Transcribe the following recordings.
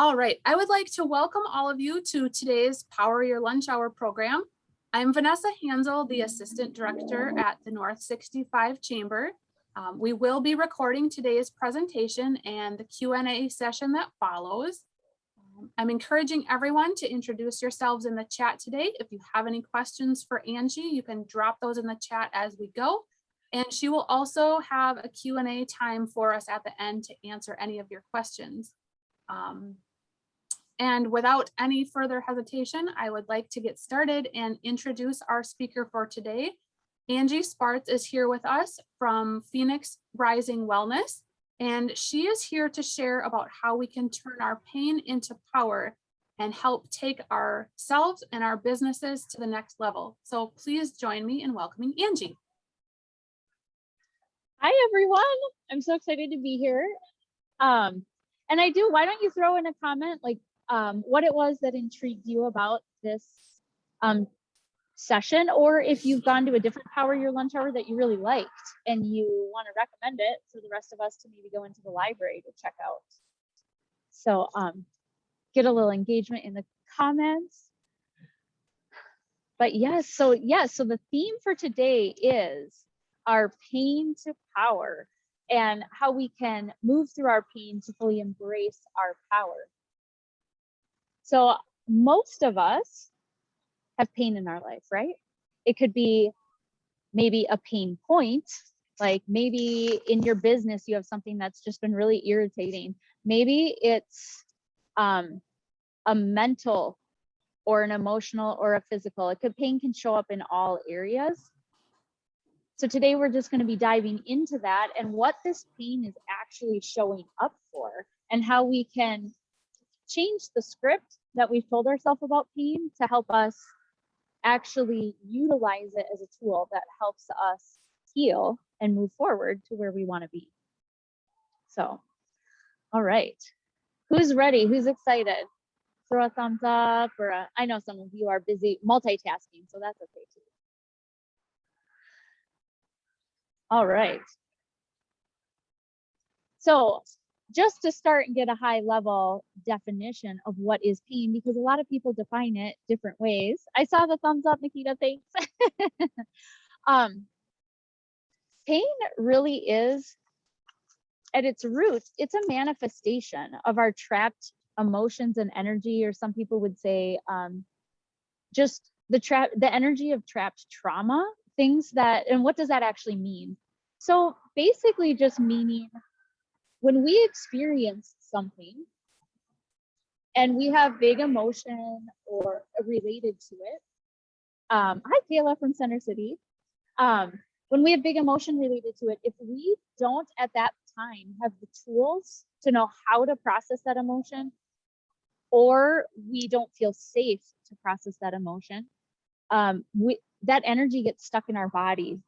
All right, I would like to welcome all of you to today's Power Your Lunch Hour program. I'm Vanessa Hansel, the Assistant Director at the North 65 Chamber. We will be recording today's presentation and the Q&A session that follows. I'm encouraging everyone to introduce yourselves in the chat today. If you have any questions for Angie, you can drop those in the chat as we go. And she will also have a Q&A time for us at the end to answer any of your questions. And without any further hesitation, I would like to get started and introduce our speaker for today. Angie Spartz is here with us from Phoenix Rising Wellness, and she is here to share about how we can turn our pain into power and help take ourselves and our businesses to the next level. So please join me in welcoming Angie. Hi, everyone. I'm so excited to be here. And why don't you throw in a comment, like what it was that intrigued you about this session, or if you've gone to a different Power Your Lunch Hour that you really liked and you want to recommend it for the rest of us to maybe go into the library to check out. So get a little engagement in the comments. But yes, so the theme for today is our pain to power and how we can move through our pain to fully embrace our power. So most of us have pain in our life, right? It could be maybe a pain point, like maybe in your business you have something that's just been really irritating. Maybe it's a mental or an emotional or a physical. Pain can show up in all areas. So today we're just going to be diving into that and what this pain is actually showing up for and how we can change the script that we've told ourselves about pain to help us actually utilize it as a tool that helps us heal and move forward to where we want to be. So, all right. Who's ready? Who's excited? Throw a thumbs up, or I know some of you are busy multitasking, so that's okay too. All right. So just to start and get a high level definition of what is pain, because a lot of people define it different ways. I saw the thumbs up, Nikita, thanks. Pain really is, at its roots, it's a manifestation of our trapped emotions and energy, or some people would say just the energy of trapped trauma, things that, and what does that actually mean? So basically just meaning when we experience something and we have big emotion or related to it. Hi, Kayla from Center City. When we have big emotion related to it, if we don't at that time have the tools to know how to process that emotion, or we don't feel safe to process that emotion, that energy gets stuck in our body.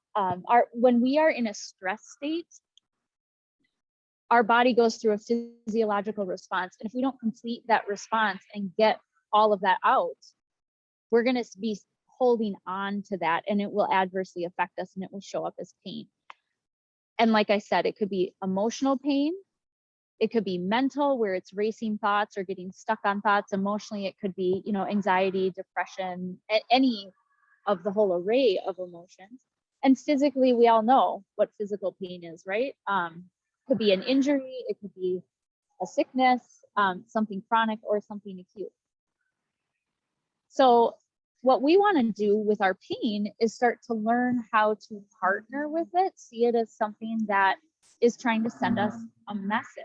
When we are in a stress state, our body goes through a physiological response. And if we don't complete that response and get all of that out, we're going to be holding on to that, and it will adversely affect us, and it will show up as pain. And like I said, it could be emotional pain. It could be mental, where it's racing thoughts or getting stuck on thoughts. Emotionally, it could be, anxiety, depression, any of the whole array of emotions. And physically, we all know what physical pain is, right? Could be an injury, it could be a sickness, something chronic or something acute. So what we want to do with our pain is start to learn how to partner with it, see it as something that is trying to send us a message.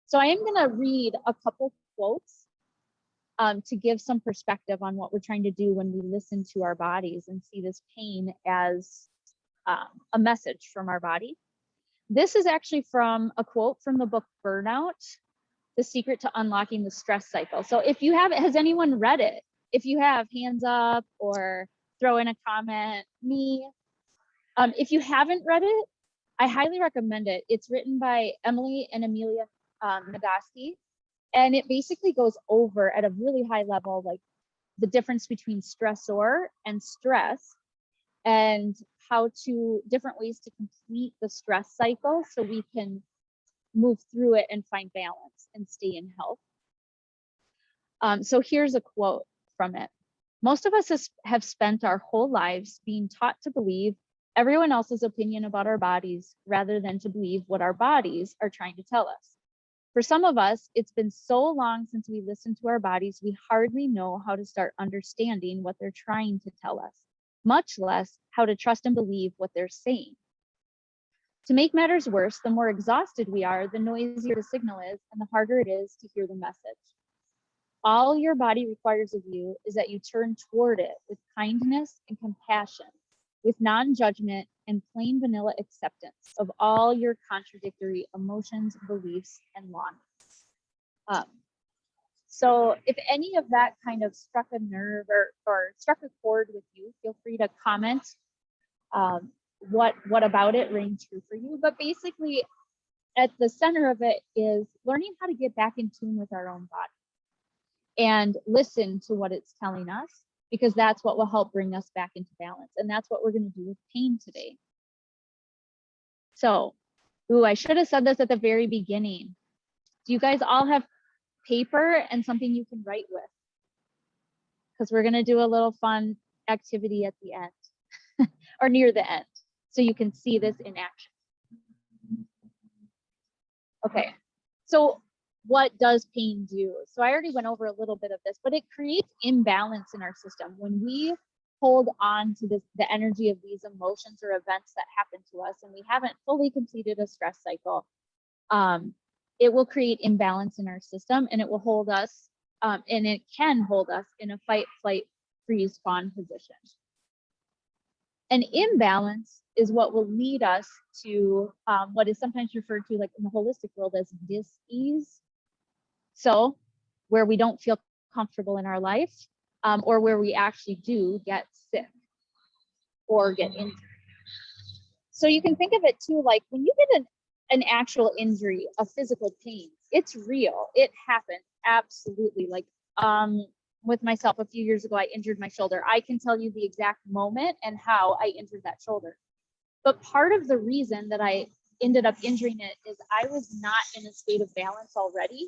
So I am going to read a couple quotes to give some perspective on what we're trying to do when we listen to our bodies and see this pain as a message from our body. This is actually from a quote from the book Burnout, The Secret to Unlocking the Stress Cycle. So if you have, has anyone read it? If you have, hands up or throw in a comment. Me. If you haven't read it, I highly recommend it. It's written by Emily and Amelia Nagoski, and it basically goes over at a really high level, like the difference between stressor and stress, and how to different ways to complete the stress cycle so we can move through it and find balance and stay in health. So here's a quote from it. Most of us have spent our whole lives being taught to believe everyone else's opinion about our bodies rather than to believe what our bodies are trying to tell us. For some of us, it's been so long since we listened to our bodies, we hardly know how to start understanding what they're trying to tell us, much less how to trust and believe what they're saying. To make matters worse, the more exhausted we are, the noisier the signal is, and the harder it is to hear the message. All your body requires of you is that you turn toward it with kindness and compassion, with non-judgment and plain vanilla acceptance of all your contradictory emotions, beliefs, and longings. So if any of that kind of struck a nerve or struck a chord with you, feel free to comment what about it rang true for you. But basically, at the center of it is learning how to get back in tune with our own body and listen to what it's telling us, because that's what will help bring us back into balance. And that's what we're going to do with pain today. So, I should have said this at the very beginning. Do you guys all have paper and something you can write with? Because we're going to do a little fun activity at the end or near the end, so you can see this in action. Okay, so what does pain do? So I already went over a little bit of this, but it creates imbalance in our system. When we hold on to the energy of these emotions or events that happen to us, and we haven't fully completed a stress cycle, it will create imbalance in our system, and it will hold us, and it can hold us in a fight, flight, freeze, fawn position. An imbalance is what will lead us to what is sometimes referred to, like in the holistic world, as dis-ease. So where we don't feel comfortable in our life, or where we actually do get sick or get injured. So you can think of it too, like when you get an actual injury, a physical pain, it's real. It happens, absolutely. Like with myself a few years ago, I injured my shoulder. I can tell you the exact moment and how I injured that shoulder. But part of the reason that I ended up injuring it is I was not in a state of balance already.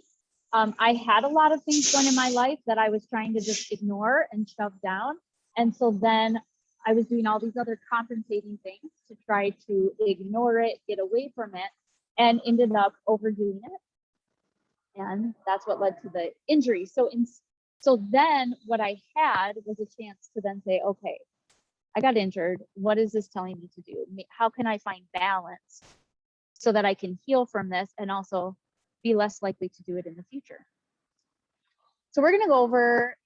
I had a lot of things going in my life that I was trying to just ignore and shove down. And so then I was doing all these other compensating things to try to ignore it, get away from it, and ended up overdoing it. And that's what led to the injury. So then what I had was a chance to then say, okay, I got injured. What is this telling me to do? How can I find balance so that I can heal from this and also be less likely to do it in the future? So we're going to go over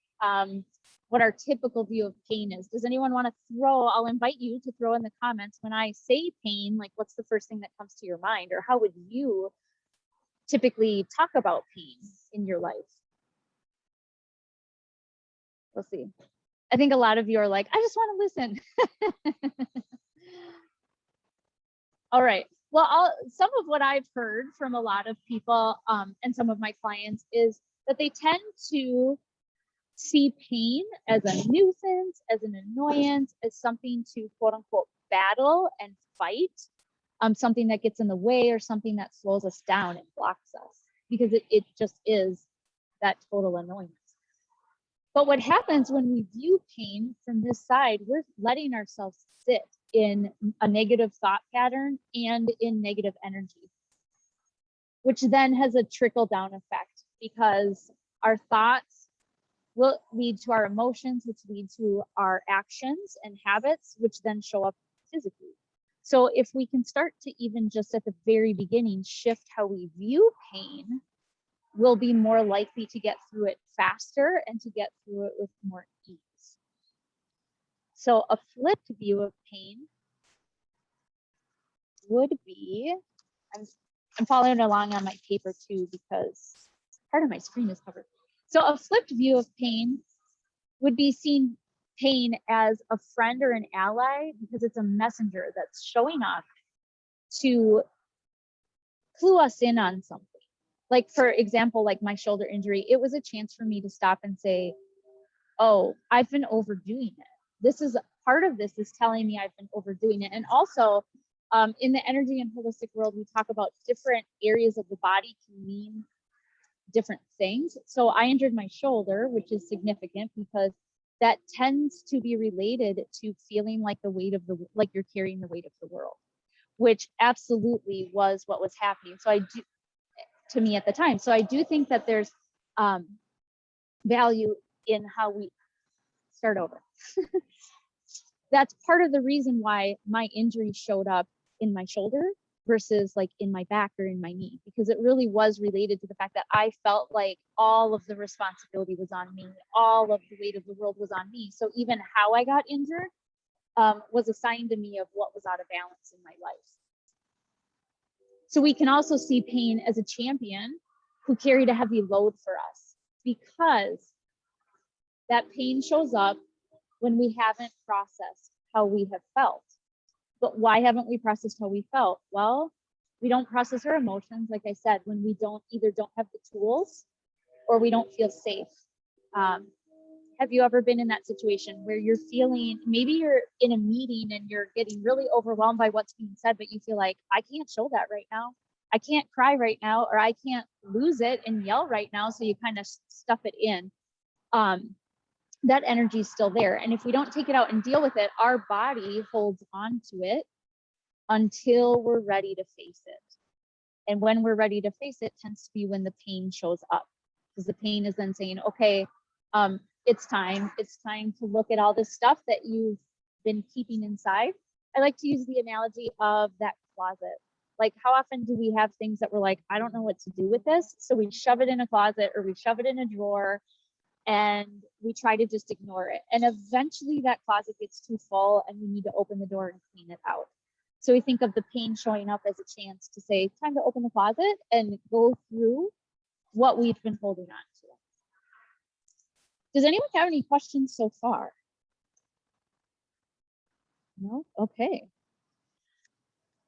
what our typical view of pain is. Does anyone want to I'll invite you to throw in the comments, when I say pain, like what's the first thing that comes to your mind, or how would you typically talk about pain in your life? We'll see. I think a lot of you are like, I just want to listen. All right. Well, some of what I've heard from a lot of people and some of my clients is that they tend to see pain as a nuisance, as an annoyance, as something to quote unquote battle and fight, something that gets in the way or something that slows us down and blocks us, because it just is that total annoyance. But what happens when we view pain from this side, we're letting ourselves sit in a negative thought pattern and in negative energy, which then has a trickle down effect, because our thoughts will lead to our emotions, which lead to our actions and habits, which then show up physically. So if we can start to even just at the very beginning shift how we view pain, we'll be more likely to get through it faster and to get through it with more ease. So a flipped view of pain would be, I'm following along on my paper too, because part of my screen is covered. So a flipped view of pain would be seeing pain as a friend or an ally, because it's a messenger that's showing up to clue us in on something. Like, for example, like my shoulder injury, it was a chance for me to stop and say, oh, I've been overdoing it. This is part of this is telling me I've been overdoing it. And also in the energy and holistic world, we talk about different areas of the body can mean different things. So I injured my shoulder, which is significant because that tends to be related to feeling like the weight of the, like you're carrying the weight of the world, which absolutely was what was happening. So I do, to me at the time. So I do think that there's value in how we start over. That's part of the reason why my injury showed up in my shoulder versus like in my back or in my knee, because it really was related to the fact that I felt like all of the responsibility was on me, all of the weight of the world was on me. So even how I got injured was a sign to me of what was out of balance in my life. So we can also see pain as a champion who carried a heavy load for us, because that pain shows up when we haven't processed how we have felt. But why haven't we processed how we felt? Well, we don't process our emotions, like I said, when we either don't have the tools or we don't feel safe. Have you ever been in that situation where you're feeling, maybe you're in a meeting and you're getting really overwhelmed by what's being said, but you feel like, I can't show that right now. I can't cry right now, or I can't lose it and yell right now. So you kind of stuff it in. That energy is still there. And if we don't take it out and deal with it, our body holds on to it until we're ready to face it. And when we're ready to face it tends to be when the pain shows up, because the pain is then saying, okay, it's time to look at all this stuff that you've been keeping inside. I like to use the analogy of that closet. Like, how often do we have things that we're like, I don't know what to do with this, so we shove it in a closet or we shove it in a drawer and we try to just ignore it. And eventually that closet gets too full and we need to open the door and clean it out. So we think of the pain showing up as a chance to say, time to open the closet and go through what we've been holding on to. Does anyone have any questions so far? No? Okay.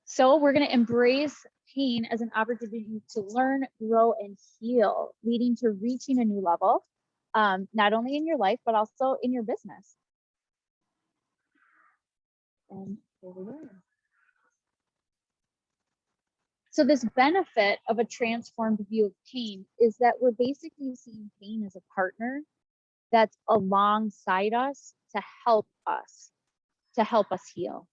So we're going to embrace pain as an opportunity to learn, grow, and heal, leading to reaching a new level. Not only in your life, but also in your business. And here we go. So this benefit of a transformed view of pain is that we're basically seeing pain as a partner that's alongside us to help us heal.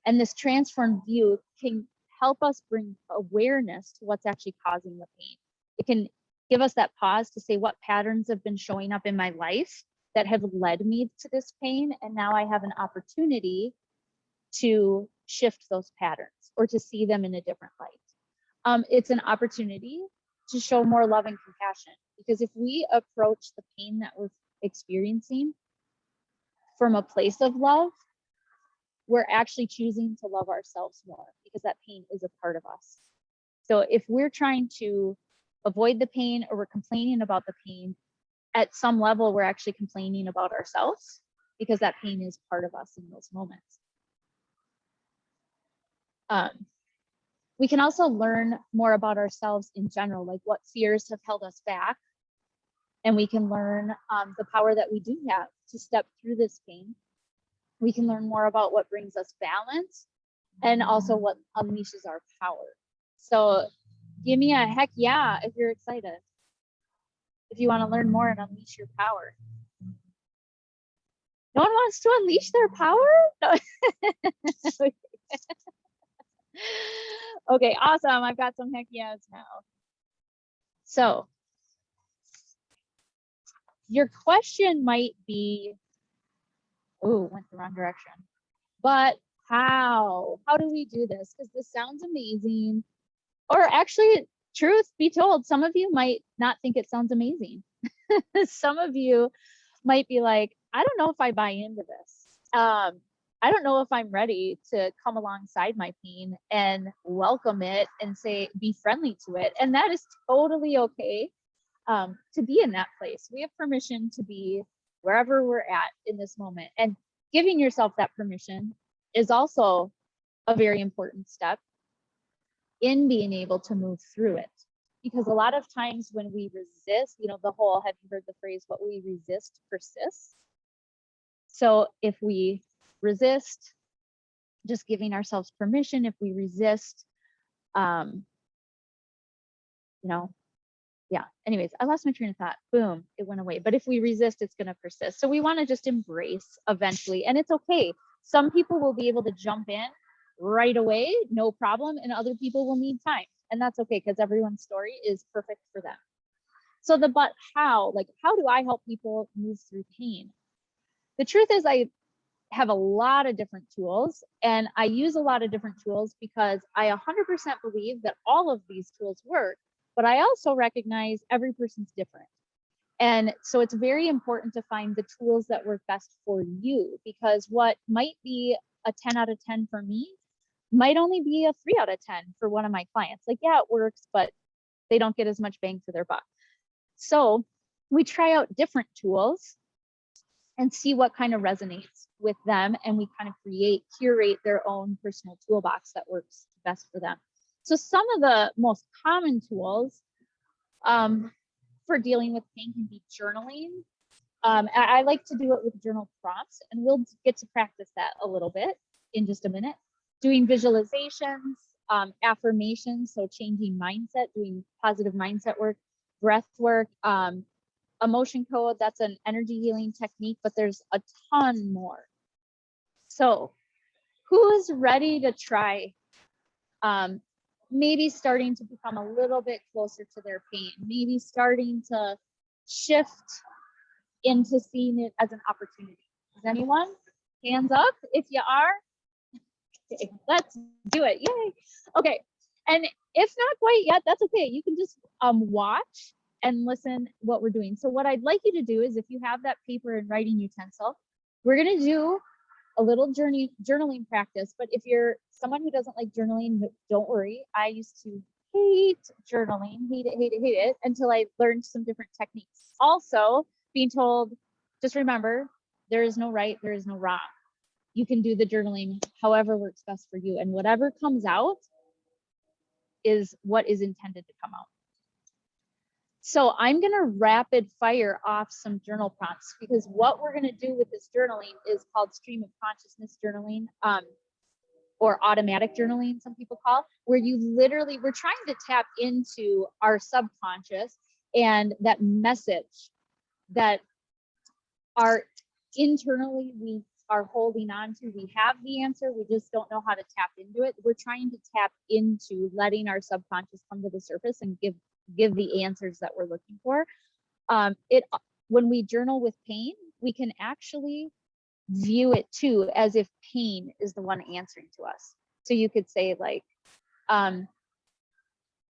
And this transformed view can help us bring awareness to what's actually causing the pain. It can give us that pause to say, what patterns have been showing up in my life that have led me to this pain? And now I have an opportunity to shift those patterns or to see them in a different light. It's an opportunity to show more love and compassion, because if we approach the pain that we're experiencing from a place of love, we're actually choosing to love ourselves more, because that pain is a part of us. So if we're trying to avoid the pain or we're complaining about the pain, at some level, we're actually complaining about ourselves, because that pain is part of us in those moments. We can also learn more about ourselves in general, like what fears have held us back. And we can learn the power that we do have to step through this pain. We can learn more about what brings us balance and also what unleashes our power. So give me a heck yeah if you're excited. If you want to learn more and unleash your power. No one wants to unleash their power? No. Okay, awesome. I've got some heck yes now. So your question might be, oh, went the wrong direction. But how? How do we do this? Because this sounds amazing. Or actually, truth be told, some of you might not think it sounds amazing. Some of you might be like, I don't know if I buy into this. I don't know if I'm ready to come alongside my pain and welcome it and say, be friendly to it. And that is totally okay to be in that place. We have permission to be wherever we're at in this moment. And giving yourself that permission is also a very important step in being able to move through it. Because a lot of times when we resist, you know, the whole, have you heard the phrase, what we resist persists? So if we resist just giving ourselves permission, if we resist, you know, Yeah, anyways, I lost my train of thought. Boom, it went away. But if we resist, it's going to persist. So we want to just embrace eventually. And it's okay. Some people will be able to jump in right away, no problem. And other people will need time. And that's okay, because everyone's story is perfect for them. So but how, like, how do I help people move through pain? The truth is, I have a lot of different tools, and I use a lot of different tools because I 100% believe that all of these tools work, but I also recognize every person's different. And so it's very important to find the tools that work best for you, because what might be a 10 out of 10 for me might only be a 3 out of 10 for one of my clients. Like, yeah, it works, but they don't get as much bang for their buck. So we try out different tools and see what kind of resonates with them. And we kind of curate their own personal toolbox that works best for them. So some of the most common tools for dealing with pain can be journaling. I like to do it with journal prompts, and we'll get to practice that a little bit in just a minute. Doing visualizations, affirmations, so changing mindset, doing positive mindset work, breath work, emotion code, that's an energy healing technique, but there's a ton more. So who's ready to try maybe starting to become a little bit closer to their pain, maybe starting to shift into seeing it as an opportunity? Is anyone? Hands up if you are. Okay, let's do it. Yay. Okay. And if not quite yet, that's okay. You can just watch and listen what we're doing. So what I'd like you to do is, if you have that paper and writing utensil, we're going to do a little journaling practice. But if you're someone who doesn't like journaling, don't worry. I used to hate journaling, hate it until I learned some different techniques. Also, being told, just remember, there is no right, there is no wrong. You can do the journaling however works best for you, and whatever comes out is what is intended to come out. So I'm going to rapid fire off some journal prompts, because what we're going to do with this journaling is called stream of consciousness journaling, or automatic journaling, some people call, where we're trying to tap into our subconscious and that message that our internally we are holding on to. We have the answer, we just don't know how to tap into it. We're trying to tap into letting our subconscious come to the surface and give the answers that we're looking for. When we journal with pain, we can actually view it too as if pain is the one answering to us. So you could say, like,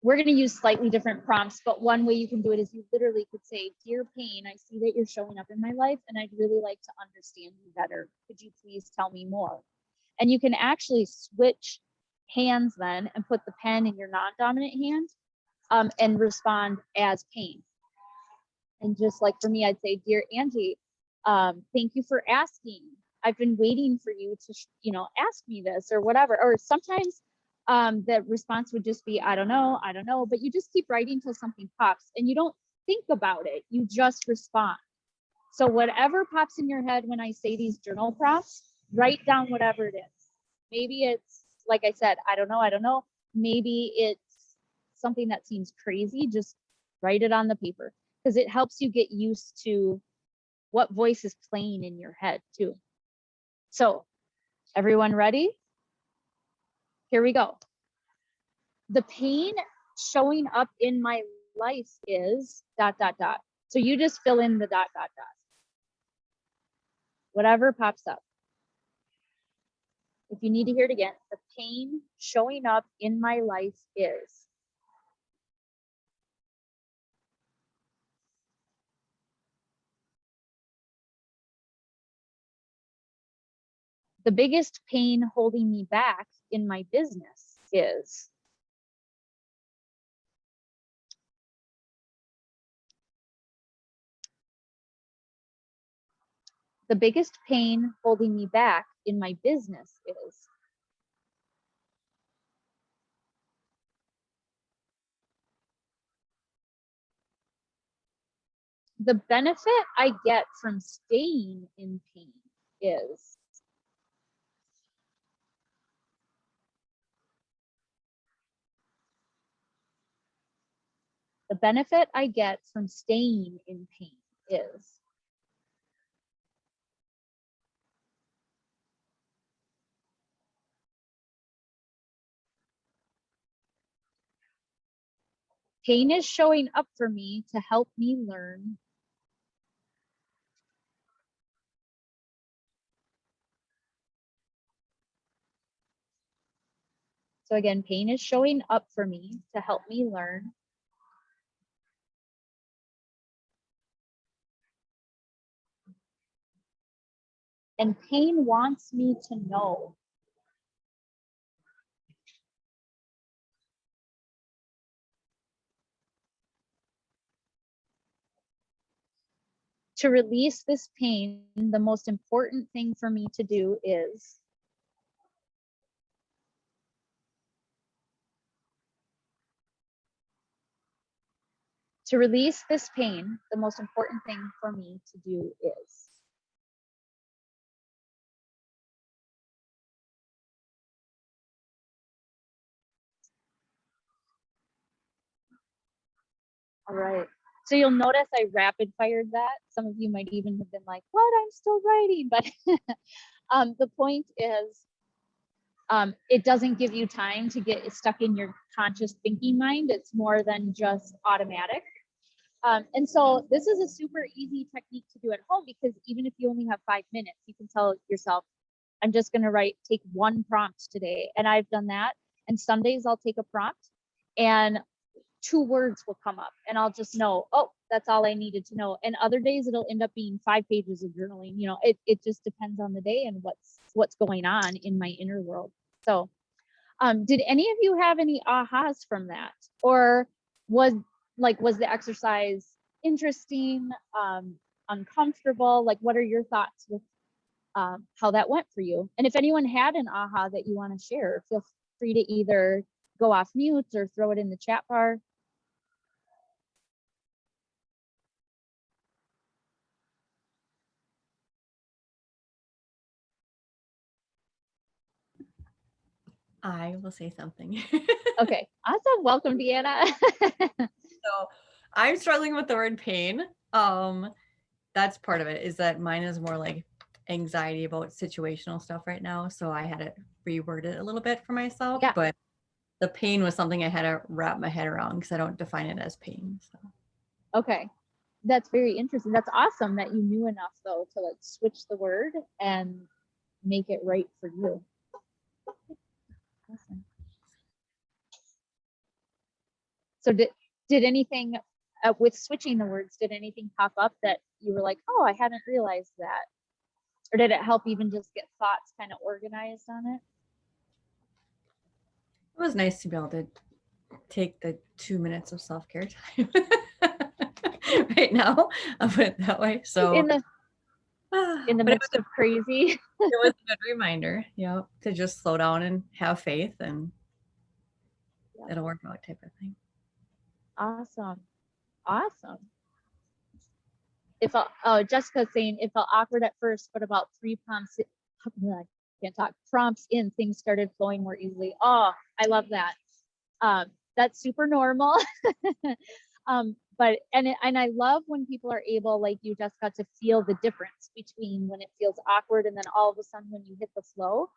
we're going to use slightly different prompts, but one way you can do it is you literally could say, "Dear pain, I see that you're showing up in my life, and I'd really like to understand you better. Could you please tell me more?" And you can actually switch hands then and put the pen in your non-dominant hand, and respond as pain. And just like for me, I'd say, "Dear Angie, thank you for asking. I've been waiting for you to, ask me this," or whatever. Or sometimes the response would just be, I don't know, but you just keep writing till something pops, and you don't think about it, you just respond. So whatever pops in your head when I say these journal prompts, write down whatever it is. Maybe it's, like I said, I don't know. Maybe it's something that seems crazy, just write it on the paper, because it helps you get used to what voice is playing in your head too. So everyone ready? Here we go. The pain showing up in my life is ... So you just fill in the ... Whatever pops up. If you need to hear it again, the pain showing up in my life is. The biggest pain holding me back in my business is. The biggest pain holding me back in my business is. The benefit I get from staying in pain is. The benefit I get from staying in pain is. Pain is showing up for me to help me learn. So again, pain is showing up for me to help me learn. And pain wants me to know. To release this pain, the most important thing for me to do is. To release this pain, the most important thing for me to do is. All right. So you'll notice I rapid fired that. Some of you might even have been like, what? I'm still writing. But the point is, it doesn't give you time to get stuck in your conscious thinking mind. It's more than just automatic. And so this is a super easy technique to do at home, because even if you only have 5 minutes, you can tell yourself, I'm just going to take one prompt today. And I've done that. And some days I'll take a prompt and 2 words will come up and I'll just know, oh, that's all I needed to know. And other days it'll end up being 5 pages of journaling. You know, it just depends on the day and what's going on in my inner world. So did any of you have any ahas from that? Or was the exercise interesting, uncomfortable? Like, what are your thoughts with how that went for you? And if anyone had an aha that you want to share, feel free to either go off mute or throw it in the chat bar. I will say something. Okay, awesome. Welcome, Deanna. So I'm struggling with the word pain. That's part of it, is that mine is more like anxiety about situational stuff right now. So I had to reword it a little bit for myself. Yeah. But the pain was something I had to wrap my head around because I don't define it as pain. So. Okay, that's very interesting. That's awesome that you knew enough though to like switch the word and make it right for you. Awesome. So did anything with switching the words, did anything pop up that you were like, oh, I hadn't realized that? Or did it help even just get thoughts kind of organized on it? It was nice to be able to take the 2 minutes of self-care time right now. I'll put it that way. So in the midst of crazy. It was a good reminder, to just slow down and have faith, and it'll work out type of thing. Awesome. Jessica's saying it felt awkward at first, but about 3 prompts, prompts in, things started flowing more easily. Oh, I love that. That's super normal. But I love when people are able, like you, Jessica, to feel the difference between when it feels awkward and then all of a sudden when you hit the flow,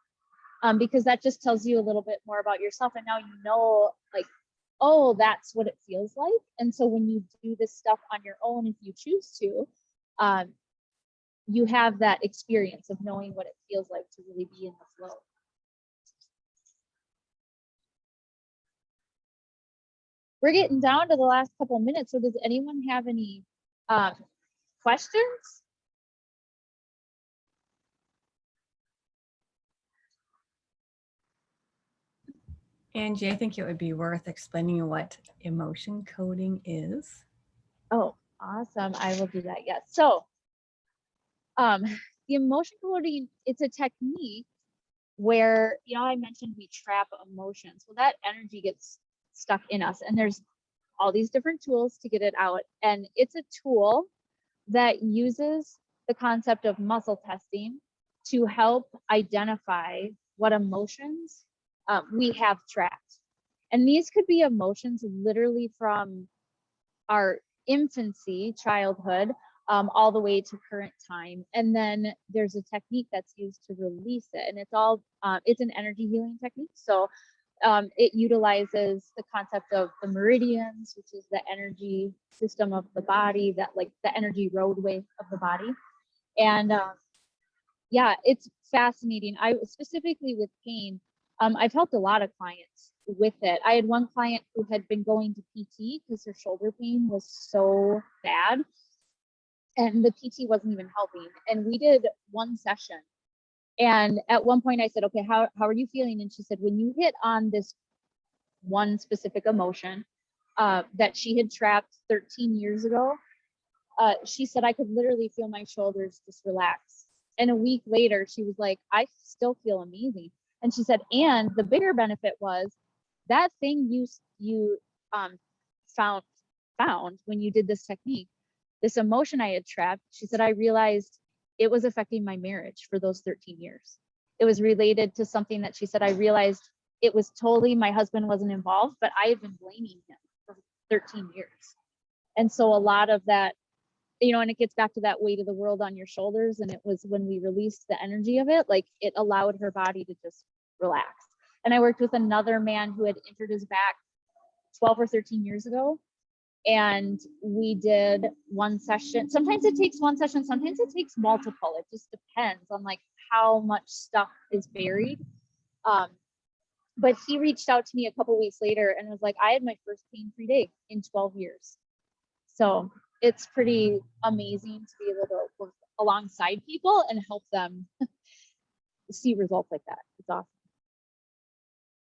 because that just tells you a little bit more about yourself. And now you know, like, oh, that's what it feels like. And so when you do this stuff on your own, if you choose to, you have that experience of knowing what it feels like to really be in the flow. We're getting down to the last couple of minutes. So does anyone have any questions? Angie, I think it would be worth explaining what emotion coding is. Oh, awesome. I will do that. Yes. So the emotion coding, it's a technique where, I mentioned we trap emotions. Well, that energy gets stuck in us, and there's all these different tools to get it out. And it's a tool that uses the concept of muscle testing to help identify what emotions we have trapped. And these could be emotions literally from our infancy, childhood, all the way to current time. And then there's a technique that's used to release it. And it's all, it's an energy healing technique. So it utilizes the concept of the meridians, which is the energy system of the body, that like the energy roadway of the body. And yeah, it's fascinating. I specifically with pain, I've helped a lot of clients with it. I had one client who had been going to PT because her shoulder pain was so bad, and the PT wasn't even helping. And we did one session. And at one point I said, okay, how are you feeling? And she said, when you hit on this one specific emotion that she had trapped 13 years ago, she said, I could literally feel my shoulders just relax. And a week later, she was like, I still feel amazing. And she said, and the bigger benefit was that thing you found when you did this technique, this emotion I had trapped. She said, I realized it was affecting my marriage for those 13 years. It was related to something that she said, I realized it was totally, my husband wasn't involved, but I had been blaming him for 13 years. And so a lot of that, you know, and it gets back to that weight of the world on your shoulders. And it was when we released the energy of it, like it allowed her body to just relax. And I worked with another man who had injured his back 12 or 13 years ago. And we did one session. Sometimes it takes one session, sometimes it takes multiple. It just depends on like how much stuff is buried. But he reached out to me a couple weeks later and was like, I had my first pain-free day in 12 years. So it's pretty amazing to be able to work alongside people and help them see results like that. It's awesome.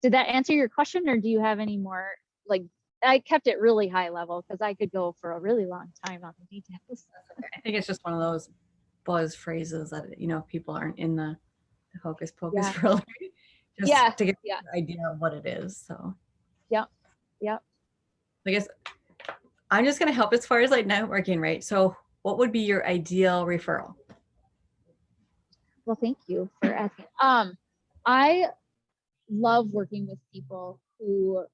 Did that answer your question, or do you have any more? Like, I kept it really high level because I could go for a really long time on the details. I think it's just one of those buzz phrases that, you know, people aren't in the hocus pocus Yeah. for like, just Yeah. to get Yeah. an idea of what it is. So Yep. Yep. I guess I'm just going to help as far as like networking, right? So what would be your ideal referral? Well, thank you for asking. I love working with people who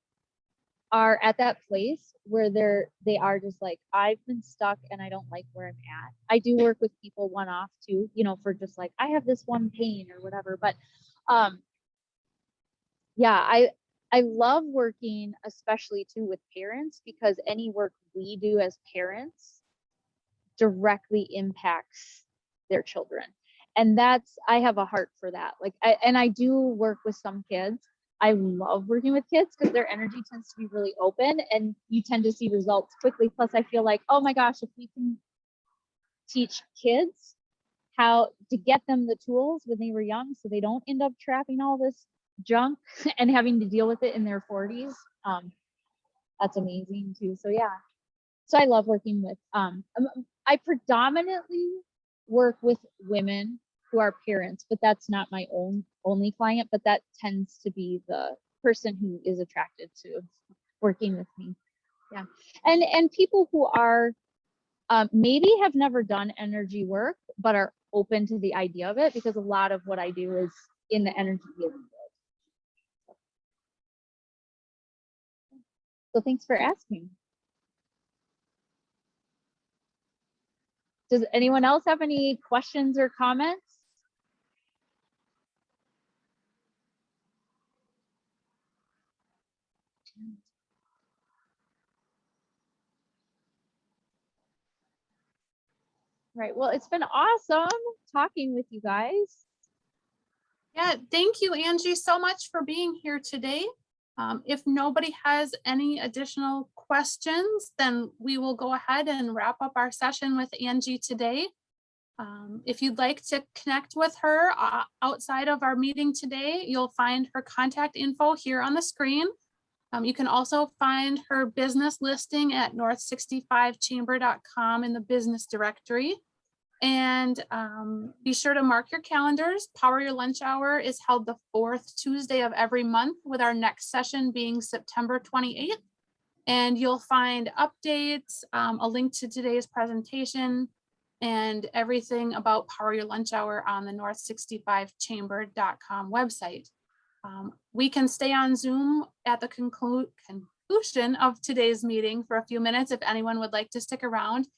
are at that place where they are just like, I've been stuck and I don't like where I'm at. I do work with people one-off too, you know, for just like, I have this one pain or whatever. But yeah, I love working especially too with parents, because any work we do as parents directly impacts their children. And I have a heart for that. Like, I do work with some kids. I love working with kids because their energy tends to be really open and you tend to see results quickly. Plus I feel like, oh my gosh, if we can teach kids how to get them the tools when they were young so they don't end up trapping all this junk and having to deal with it in their 40s, that's amazing too. So yeah, so I love working with I predominantly work with women who are parents, but that's not my only client, but that tends to be the person who is attracted to working with me. Yeah. And people who are maybe have never done energy work but are open to the idea of it, because a lot of what I do is in the energy healing world. So thanks for asking. Does anyone else have any questions or comments? Right. Well, it's been awesome talking with you guys. Yeah, thank you, Angie, so much for being here today. If nobody has any additional questions, then we will go ahead and wrap up our session with Angie today. If you'd like to connect with her outside of our meeting today, you'll find her contact info here on the screen. You can also find her business listing at north65chamber.com in the business directory. And be sure to mark your calendars. Power Your Lunch Hour is held the 4th Tuesday of every month, with our next session being September 28th. And you'll find updates, a link to today's presentation, and everything about Power Your Lunch Hour on the north65chamber.com website. We can stay on Zoom at the conclusion. conclusion of today's meeting for a few minutes if anyone would like to stick around.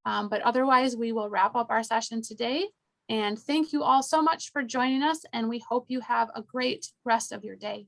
But otherwise, we will wrap up our session today. And thank you all so much for joining us, and we hope you have a great rest of your day.